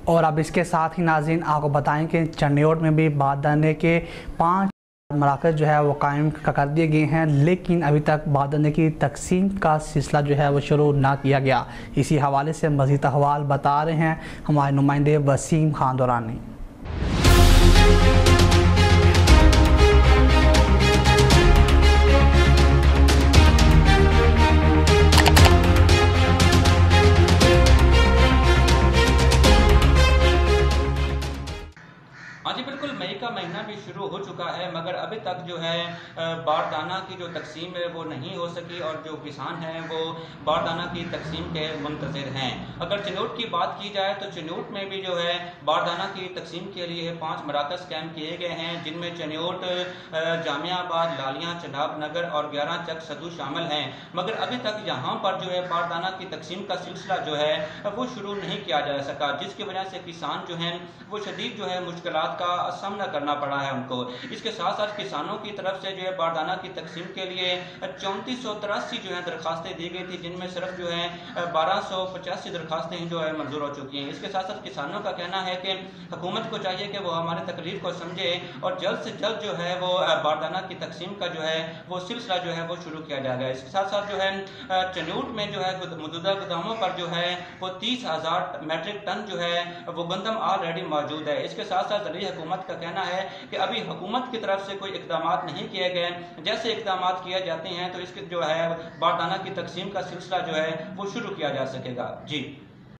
और अब इसके साथ ही नाज़रीन आपको बताएं कि चंडीगढ़ में भी बारदाने के 5 मराकज़ जो है वो कायम कर दिए गए हैं, लेकिन अभी तक बारदाने की तकसीम का सिलसिला जो है वो शुरू ना किया गया। इसी हवाले से मज़ीद अहवाल बता रहे हैं हमारे नुमाइंदे वसीम खान दौरानी। हाँ जी बिल्कुल, मई का महीना भी शुरू हो चुका है, मगर अभी तक जो है बारदाना की जो तकसीम है वो नहीं हो सकी और जो किसान हैं वो बारदाना की तकसीम के मुंतज़िर हैं। अगर चिनोट की बात की जाए तो चिनोट में भी जो है बारदाना की तकसीम के लिए 5 मराकज़ कैम किए गए हैं, जिनमें चिनोट, जामियाबाद, लालियाँ, चनाब नगर और 11 चक सदू शामिल हैं। मगर अभी तक यहाँ पर जो है बारदाना की तकसीम का सिलसिला जो है वो शुरू नहीं किया जा सका, जिसकी वजह से किसान जो हैं वो शदीद जो है मुश्किलात का सामना करना पड़ा है उनको। इसके साथ साथ किसानों की तरफ से जो है बारदाना की तकसीम के लिए 3483 जो है दरखास्तें दी गई थी, जिनमें सिर्फ जो है 1285 दरखास्तें जो है मंजूर हो चुकी हैं। इसके साथ साथ किसानों का कहना है कि हुकूमत को चाहिए कि वो हमारे तकलीफ को समझे और जल्द से जल्द जो है वो बारदाना की तकसीम का जो है वो सिलसिला जो है वो शुरू किया जाएगा। इसके साथ साथ जो है चंडीगढ़ में जो है मौजूदा गोदामों पर जो है वो 30,000 मैट्रिक टन जो है वो गंदम ऑलरेडी मौजूद है। इसके साथ साथ हुकूमत का कहना है कि अभी हुकूमत की तरफ से कोई इकदाम नहीं किए गए, जैसे इकदाम किए जाते हैं तो इसके जो है बारदाना की तकसीम का सिलसिला जो है वो शुरू किया जा सकेगा। जी।